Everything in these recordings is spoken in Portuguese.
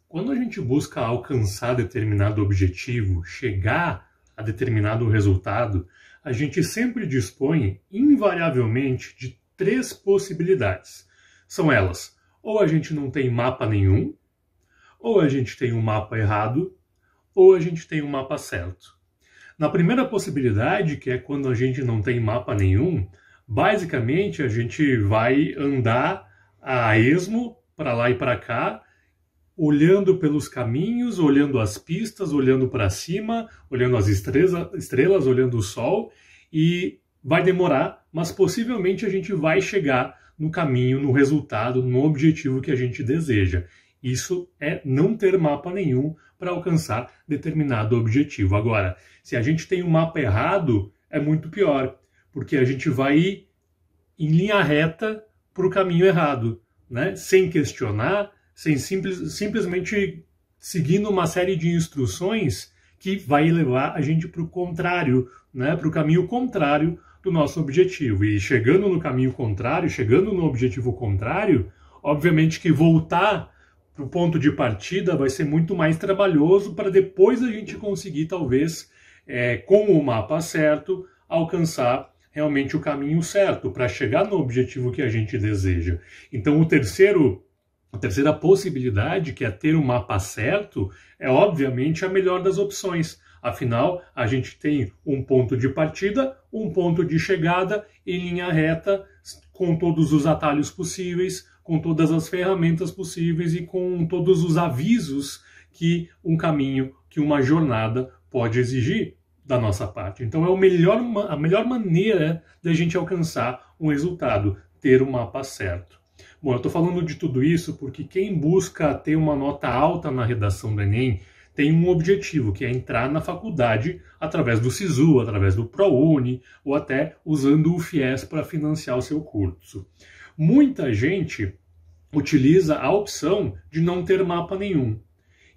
Quando a gente busca alcançar determinado objetivo, chegar a determinado resultado, a gente sempre dispõe, invariavelmente, de três possibilidades. São elas: ou a gente não tem mapa nenhum, ou a gente tem um mapa errado, ou a gente tem um mapa certo. Na primeira possibilidade, que é quando a gente não tem mapa nenhum, basicamente a gente vai andar a esmo para lá e para cá, olhando pelos caminhos, olhando as pistas, olhando para cima, olhando as estrelas, olhando o sol, e vai demorar, mas possivelmente a gente vai chegar no caminho, no resultado, no objetivo que a gente deseja. Isso é não ter mapa nenhum para alcançar determinado objetivo. Agora, se a gente tem um mapa errado, é muito pior, porque a gente vai ir em linha reta para o caminho errado, né? Sem questionar, sem simplesmente seguindo uma série de instruções que vai levar a gente para o contrário, né? Para o caminho contrário do nosso objetivo. E chegando no caminho contrário, chegando no objetivo contrário, obviamente que voltar para o ponto de partida vai ser muito mais trabalhoso para depois a gente conseguir, talvez, com o mapa certo, alcançar realmente o caminho certo para chegar no objetivo que a gente deseja. Então, a terceira possibilidade, que é ter o mapa certo, é obviamente a melhor das opções. Afinal, a gente tem um ponto de partida, um ponto de chegada em linha reta, com todos os atalhos possíveis, com todas as ferramentas possíveis e com todos os avisos que um caminho, que uma jornada pode exigir da nossa parte. Então é a melhor maneira da gente alcançar um resultado, ter o mapa certo. Bom, eu estou falando de tudo isso porque quem busca ter uma nota alta na redação do Enem tem um objetivo, que é entrar na faculdade através do SISU, através do ProUni, ou até usando o FIES para financiar o seu curso. Muita gente utiliza a opção de não ter mapa nenhum.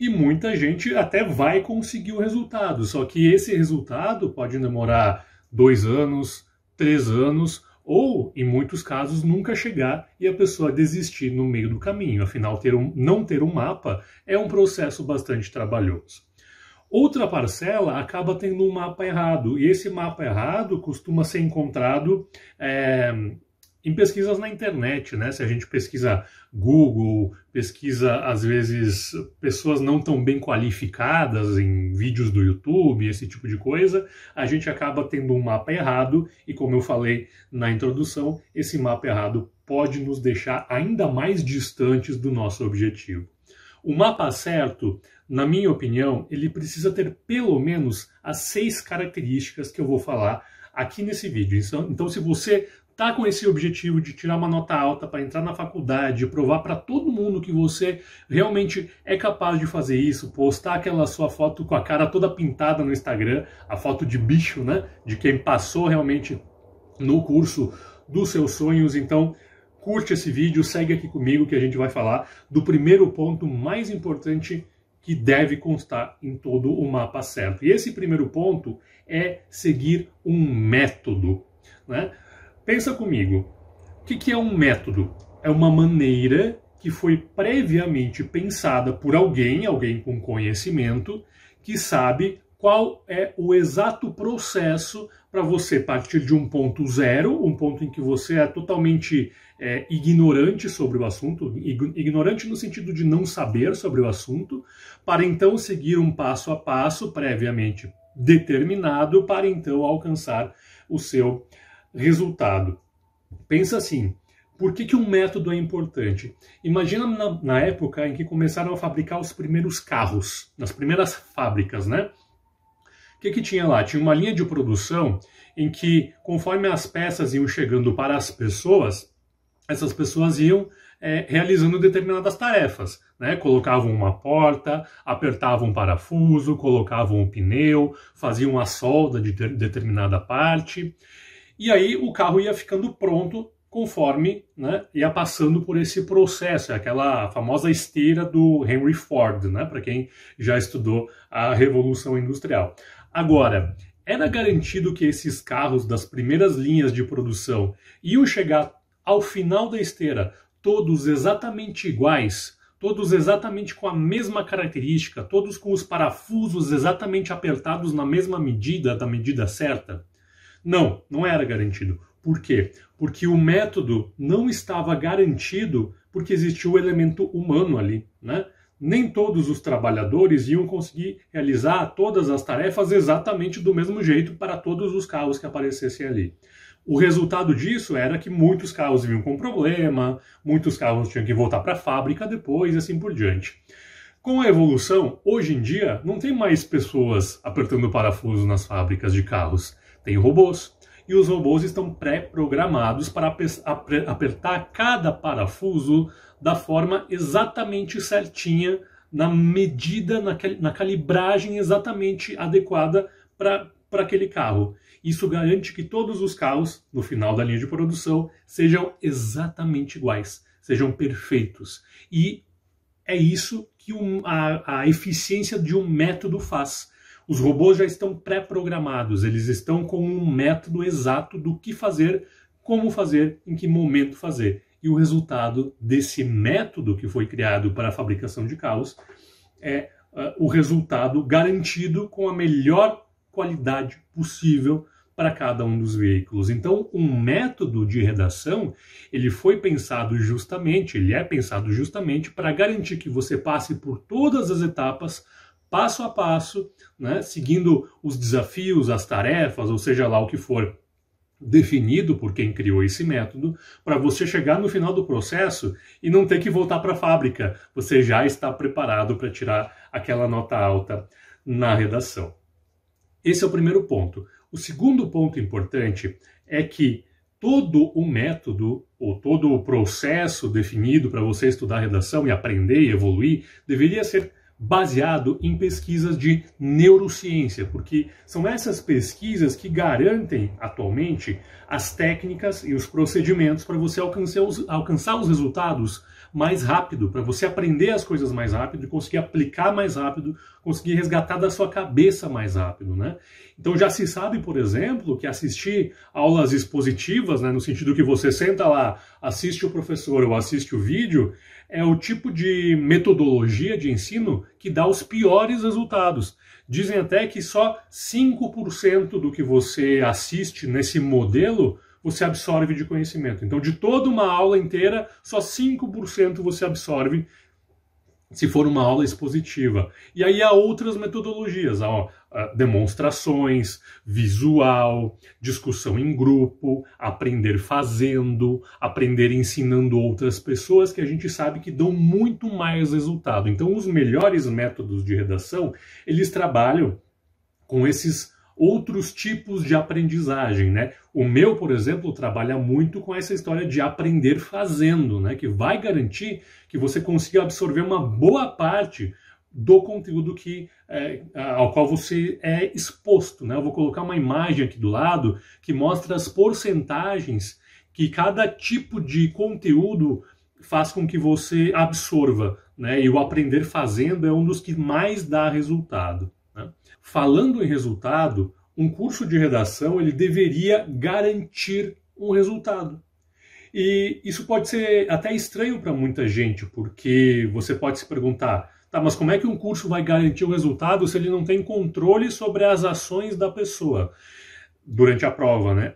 E muita gente até vai conseguir o resultado, só que esse resultado pode demorar 2 anos, 3 anos, ou, em muitos casos, nunca chegar e a pessoa desistir no meio do caminho. Afinal, não ter um mapa é um processo bastante trabalhoso. Outra parcela acaba tendo um mapa errado, e esse mapa errado costuma ser encontrado em pesquisas na internet, né? Se a gente pesquisa Google, pesquisa, às vezes, pessoas não tão bem qualificadas em vídeos do YouTube, esse tipo de coisa, a gente acaba tendo um mapa errado e, como eu falei na introdução, esse mapa errado pode nos deixar ainda mais distantes do nosso objetivo. O mapa certo, na minha opinião, ele precisa ter pelo menos as 6 características que eu vou falar aqui nesse vídeo. Então, se você está com esse objetivo de tirar uma nota alta para entrar na faculdade, de provar para todo mundo que você realmente é capaz de fazer isso, postar aquela sua foto com a cara toda pintada no Instagram, a foto de bicho, né? De quem passou realmente no curso dos seus sonhos. Então, curte esse vídeo, segue aqui comigo que a gente vai falar do primeiro ponto mais importante que deve constar em todo o mapa certo. E esse primeiro ponto é seguir um método, né? Pensa comigo, o que é um método? É uma maneira que foi previamente pensada por alguém com conhecimento, que sabe qual é o exato processo para você partir de um ponto zero, um ponto em que você é totalmente ignorante sobre o assunto, ignorante no sentido de não saber sobre o assunto, para então seguir um passo a passo previamente determinado para então alcançar o seu resultado. Pensa assim, por que um método é importante? Imagina na época em que começaram a fabricar os primeiros carros, nas primeiras fábricas, né? O que tinha lá? Tinha uma linha de produção em que, conforme as peças iam chegando para as pessoas, essas pessoas iam realizando determinadas tarefas, né? Colocavam uma porta, apertavam um parafuso, colocavam um pneu, faziam a solda de determinada parte. E aí o carro ia ficando pronto conforme, né, ia passando por esse processo, aquela famosa esteira do Henry Ford, né, para quem já estudou a Revolução Industrial. Agora, era garantido que esses carros das primeiras linhas de produção iam chegar ao final da esteira todos exatamente iguais, todos exatamente com a mesma característica, todos com os parafusos exatamente apertados na mesma medida, da medida certa? Não, não era garantido. Por quê? Porque o método não estava garantido porque existia o elemento humano ali, né? Nem todos os trabalhadores iam conseguir realizar todas as tarefas exatamente do mesmo jeito para todos os carros que aparecessem ali. O resultado disso era que muitos carros vinham com problema, muitos carros tinham que voltar para a fábrica depois e assim por diante. Com a evolução, hoje em dia, não tem mais pessoas apertando parafusos nas fábricas de carros. Tem robôs. E os robôs estão pré-programados para apertar cada parafuso da forma exatamente certinha, na medida, na calibragem exatamente adequada para aquele carro. Isso garante que todos os carros, no final da linha de produção, sejam exatamente iguais, sejam perfeitos. E é isso que a eficiência de um método faz. Os robôs já estão pré-programados, eles estão com um método exato do que fazer, como fazer, em que momento fazer. E o resultado desse método que foi criado para a fabricação de carros é o resultado garantido com a melhor qualidade possível para cada um dos veículos. Então, um método de redação, ele é pensado justamente para garantir que você passe por todas as etapas, passo a passo, né, seguindo os desafios, as tarefas, ou seja lá o que for definido por quem criou esse método, para você chegar no final do processo e não ter que voltar para a fábrica. Você já está preparado para tirar aquela nota alta na redação. Esse é o primeiro ponto. O segundo ponto importante é que todo o método ou todo o processo definido para você estudar redação e aprender e evoluir deveria ser baseado em pesquisas de neurociência, porque são essas pesquisas que garantem atualmente as técnicas e os procedimentos para você alcançar os resultados mais rápido, para você aprender as coisas mais rápido, conseguir aplicar mais rápido, conseguir resgatar da sua cabeça mais rápido, né? Então já se sabe, por exemplo, que assistir aulas expositivas, né, no sentido que você senta lá, assiste o professor ou assiste o vídeo, é o tipo de metodologia de ensino que dá os piores resultados. Dizem até que só 5% do que você assiste nesse modelo você absorve de conhecimento. Então, de toda uma aula inteira, só 5% você absorve se for uma aula expositiva. E aí há outras metodologias, demonstrações, visual, discussão em grupo, aprender fazendo, aprender ensinando outras pessoas, que a gente sabe que dão muito mais resultado. Então, os melhores métodos de redação, eles trabalham com esses outros tipos de aprendizagem, né? O meu, por exemplo, trabalha muito com essa história de aprender fazendo, né? Que vai garantir que você consiga absorver uma boa parte do conteúdo ao qual você é exposto, né? Eu vou colocar uma imagem aqui do lado que mostra as porcentagens que cada tipo de conteúdo faz com que você absorva, né? E o aprender fazendo é um dos que mais dá resultado, né? Falando em resultado, um curso de redação ele deveria garantir um resultado. E isso pode ser até estranho para muita gente, porque você pode se perguntar, tá, mas como é que um curso vai garantir o resultado se ele não tem controle sobre as ações da pessoa durante a prova, né?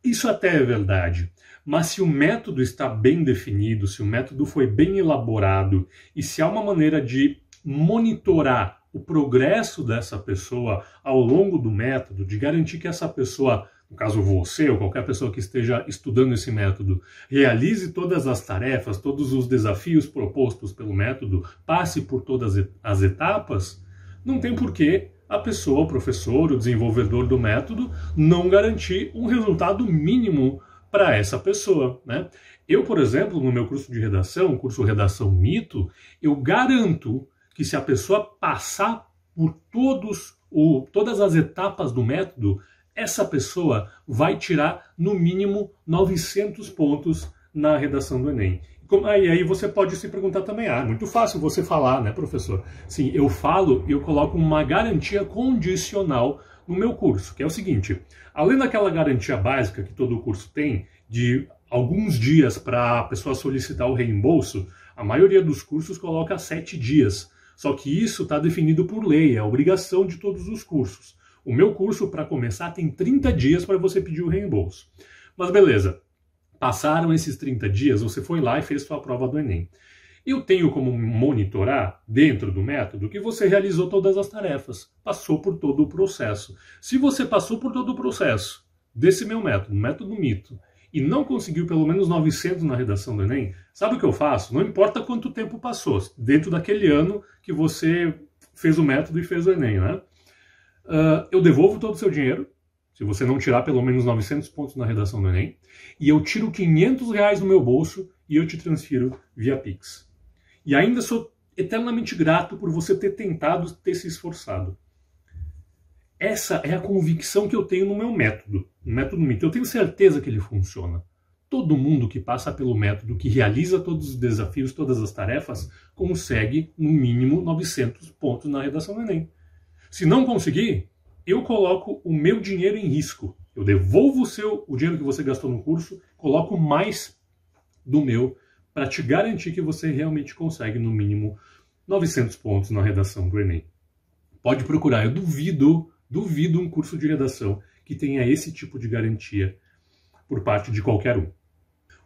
Isso até é verdade. Mas se o método está bem definido, se o método foi bem elaborado e se há uma maneira de monitorar o progresso dessa pessoa ao longo do método, de garantir que essa pessoa, no caso você ou qualquer pessoa que esteja estudando esse método, realize todas as tarefas, todos os desafios propostos pelo método, passe por todas as etapas, não tem porquê a pessoa, o professor, o desenvolvedor do método, não garantir um resultado mínimo para essa pessoa, né? Eu, por exemplo, no meu curso de redação, o curso Redação Mito, eu garanto que se a pessoa passar por todas as etapas do método, essa pessoa vai tirar no mínimo 900 pontos na redação do Enem. E aí você pode se perguntar também, é muito fácil você falar, né, professor? Sim, eu falo e eu coloco uma garantia condicional no meu curso, que é o seguinte, além daquela garantia básica que todo curso tem, de alguns dias para a pessoa solicitar o reembolso, A maioria dos cursos coloca 7 dias. Só que isso está definido por lei, é a obrigação de todos os cursos. O meu curso, para começar, tem 30 dias para você pedir o reembolso. Mas beleza, passaram esses 30 dias, você foi lá e fez sua prova do Enem. Eu tenho como monitorar, dentro do método, que você realizou todas as tarefas, passou por todo o processo. Se você passou por todo o processo desse meu método, método Mito, e não conseguiu pelo menos 900 na redação do Enem, sabe o que eu faço? Não importa quanto tempo passou, dentro daquele ano que você fez o método e fez o Enem, né? Eu devolvo todo o seu dinheiro, se você não tirar pelo menos 900 pontos na redação do Enem, e eu tiro R$500 do meu bolso e eu te transfiro via Pix. E ainda sou eternamente grato por você ter tentado, ter se esforçado. Essa é a convicção que eu tenho no meu método, no método Mito. Eu tenho certeza que ele funciona. Todo mundo que passa pelo método, que realiza todos os desafios, todas as tarefas, consegue, no mínimo, 900 pontos na redação do Enem. Se não conseguir, eu coloco o meu dinheiro em risco. Eu devolvo o dinheiro que você gastou no curso, coloco mais do meu para te garantir que você realmente consegue, no mínimo, 900 pontos na redação do Enem. Pode procurar, eu duvido um curso de redação que tenha esse tipo de garantia por parte de qualquer um.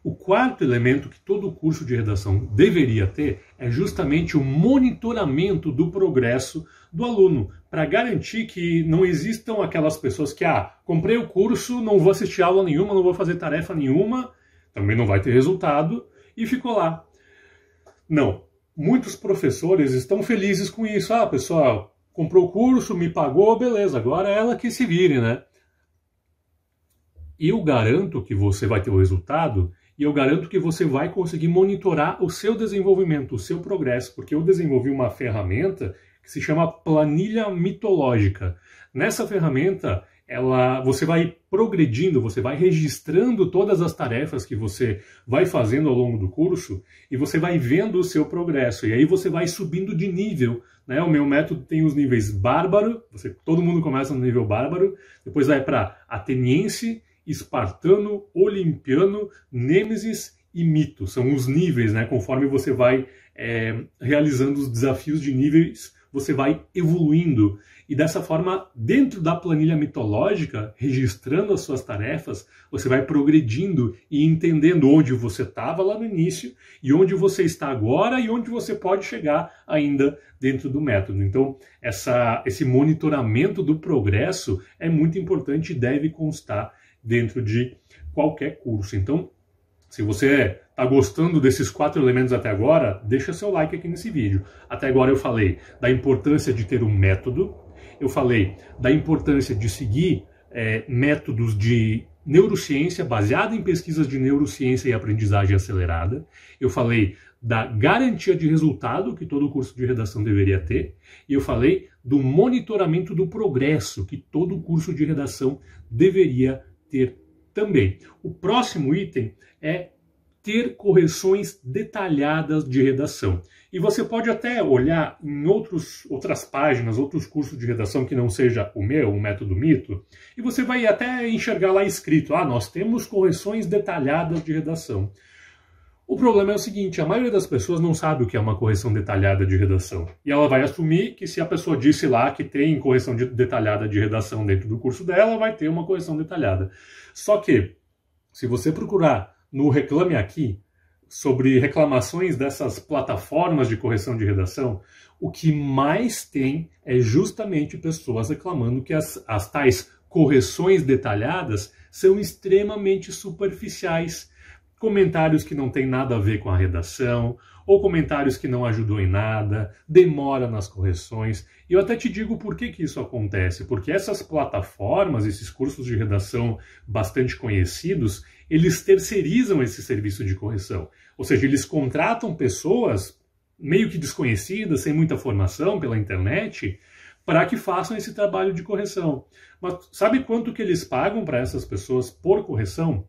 O quarto elemento que todo curso de redação deveria ter é justamente o monitoramento do progresso do aluno, para garantir que não existam aquelas pessoas que, comprei o curso, não vou assistir aula nenhuma, não vou fazer tarefa nenhuma, também não vai ter resultado, e ficou lá. Não. Muitos professores estão felizes com isso. Pessoal, comprou o curso, me pagou, beleza, agora é ela que se vire, né? Eu garanto que você vai ter o resultado e eu garanto que você vai conseguir monitorar o seu desenvolvimento, o seu progresso, porque eu desenvolvi uma ferramenta que se chama planilha mitológica. Nessa ferramenta, você vai progredindo, você vai registrando todas as tarefas que você vai fazendo ao longo do curso e você vai vendo o seu progresso. E aí você vai subindo de nível, né? O meu método tem os níveis bárbaro, todo mundo começa no nível bárbaro, depois vai para ateniense, espartano, olimpiano, nêmesis e mito. São os níveis, né? Conforme você vai realizando os desafios de níveis, você vai evoluindo. E dessa forma, dentro da planilha mitológica, registrando as suas tarefas, você vai progredindo e entendendo onde você estava lá no início e onde você está agora e onde você pode chegar ainda dentro do método. Então, esse monitoramento do progresso é muito importante e deve constar dentro de qualquer curso. Então, se você está gostando desses 4 elementos até agora, deixa seu like aqui nesse vídeo. Até agora eu falei da importância de ter um método, eu falei da importância de seguir métodos de neurociência, baseado em pesquisas de neurociência e aprendizagem acelerada, eu falei da garantia de resultado que todo curso de redação deveria ter, e eu falei do monitoramento do progresso que todo curso de redação deveria ter também. O próximo item é ter correções detalhadas de redação. E você pode até olhar em outras páginas, outros cursos de redação que não seja o meu, o método Mito, e você vai até enxergar lá escrito, nós temos correções detalhadas de redação. O problema é o seguinte, a maioria das pessoas não sabe o que é uma correção detalhada de redação. E ela vai assumir que se a pessoa disse lá que tem correção detalhada de redação dentro do curso dela, vai ter uma correção detalhada. Só que, se você procurar no Reclame Aqui, sobre reclamações dessas plataformas de correção de redação, o que mais tem é justamente pessoas reclamando que as tais correções detalhadas são extremamente superficiais. Comentários que não tem nada a ver com a redação, ou comentários que não ajudam em nada, demora nas correções. E eu até te digo por que isso acontece, porque essas plataformas, esses cursos de redação bastante conhecidos, eles terceirizam esse serviço de correção. Ou seja, eles contratam pessoas meio que desconhecidas, sem muita formação pela internet, para que façam esse trabalho de correção. Mas sabe quanto que eles pagam para essas pessoas por correção?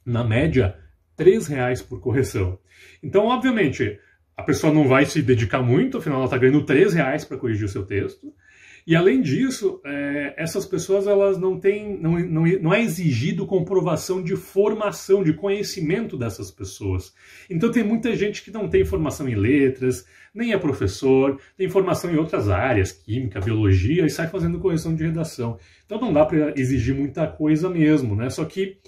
Na média, R$3 por correção. Então, obviamente, a pessoa não vai se dedicar muito, afinal ela está ganhando R$3 para corrigir o seu texto. E além disso, essas pessoas elas não é exigido comprovação de formação, de conhecimento dessas pessoas. Então tem muita gente que não tem formação em letras, nem é professor, tem formação em outras áreas, química, biologia, e sai fazendo correção de redação. Então não dá para exigir muita coisa mesmo, né? Só que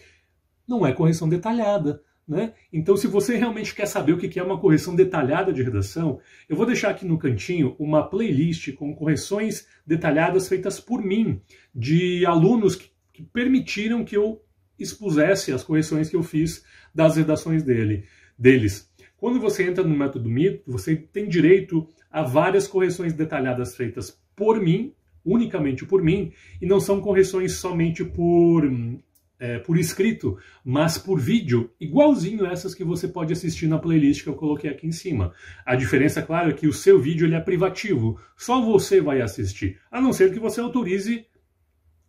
não é correção detalhada, né? Então, se você realmente quer saber o que é uma correção detalhada de redação, eu vou deixar aqui no cantinho uma playlist com correções detalhadas feitas por mim, de alunos que permitiram que eu expusesse as correções que eu fiz das redações deles. Quando você entra no Método Mito, você tem direito a várias correções detalhadas feitas por mim, unicamente por mim, e não são correções somente por escrito, mas por vídeo, igualzinho essas que você pode assistir na playlist que eu coloquei aqui em cima. A diferença, claro, é que o seu vídeo ele é privativo, só você vai assistir, a não ser que você autorize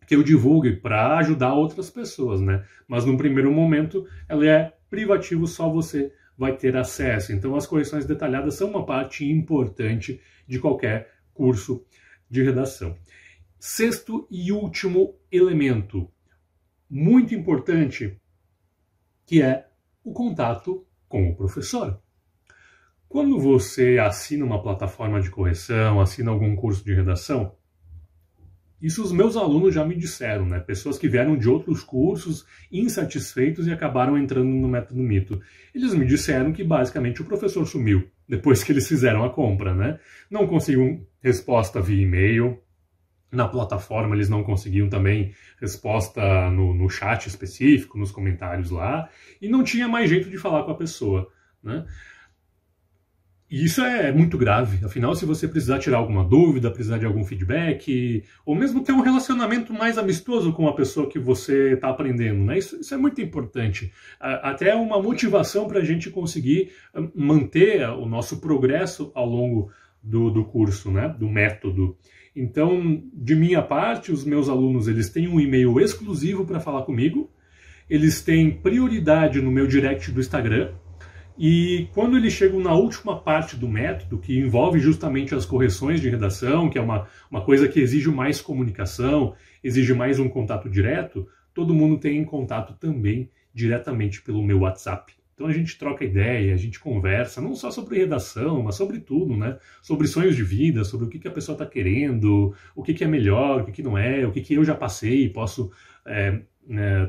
que eu divulgue para ajudar outras pessoas, né? Mas no primeiro momento ele é privativo, só você vai ter acesso. Então as correções detalhadas são uma parte importante de qualquer curso de redação. Sexto e último elemento, muito importante, que é o contato com o professor. Quando você assina uma plataforma de correção, assina algum curso de redação, isso os meus alunos já me disseram, né? Pessoas que vieram de outros cursos insatisfeitos e acabaram entrando no Método Mito. Eles me disseram que basicamente o professor sumiu depois que eles fizeram a compra, né? Não conseguiam resposta via e-mail. Na plataforma eles não conseguiam também resposta no chat específico, nos comentários lá, e não tinha mais jeito de falar com a pessoa, né? E isso é muito grave, afinal, se você precisar tirar alguma dúvida, precisar de algum feedback, ou mesmo ter um relacionamento mais amistoso com a pessoa que você está aprendendo, né? Isso é muito importante. Até uma motivação para a gente conseguir manter o nosso progresso ao longo do curso, né? Do método. Então, de minha parte, os meus alunos eles têm um e-mail exclusivo para falar comigo, eles têm prioridade no meu direct do Instagram, e quando eles chegam na última parte do método, que envolve justamente as correções de redação, que é uma coisa que exige mais comunicação, exige mais um contato direto, todo mundo tem contato também diretamente pelo meu WhatsApp. Então a gente troca ideia, a gente conversa, não só sobre redação, mas sobre tudo, né? Sobre sonhos de vida, sobre o que a pessoa está querendo, o que é melhor, o que não é, o que eu já passei e posso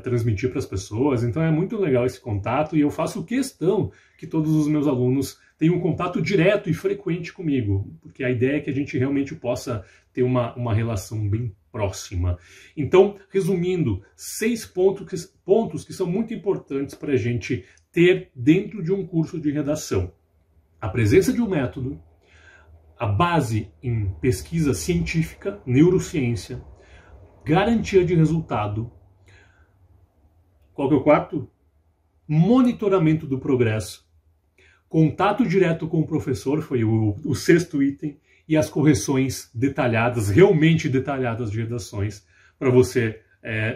transmitir para as pessoas. Então é muito legal esse contato e eu faço questão que todos os meus alunos tenham um contato direto e frequente comigo, porque a ideia é que a gente realmente possa ter uma relação bem próxima. Então, resumindo, 6 pontos que são muito importantes para a gente ter dentro de um curso de redação. A presença de um método, a base em pesquisa científica, neurociência, garantia de resultado. Qual que é o quarto? Monitoramento do progresso. Contato direto com o professor, foi o sexto item, e as correções detalhadas, realmente detalhadas de redações, para você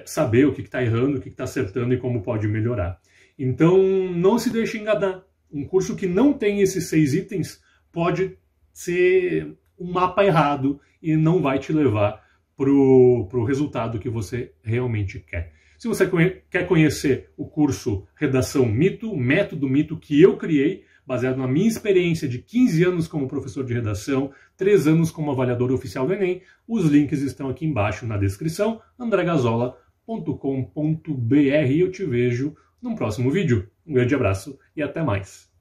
saber o que está errando, o que está acertando e como pode melhorar. Então, não se deixe enganar. Um curso que não tem esses 6 itens pode ser um mapa errado e não vai te levar para o resultado que você realmente quer. Se você quer conhecer o curso Redação Mito, o Método Mito que eu criei, baseado na minha experiência de 15 anos como professor de redação, 3 anos como avaliador oficial do Enem, os links estão aqui embaixo na descrição, andregazola.com.br. Eu te vejo num próximo vídeo. Um grande abraço e até mais.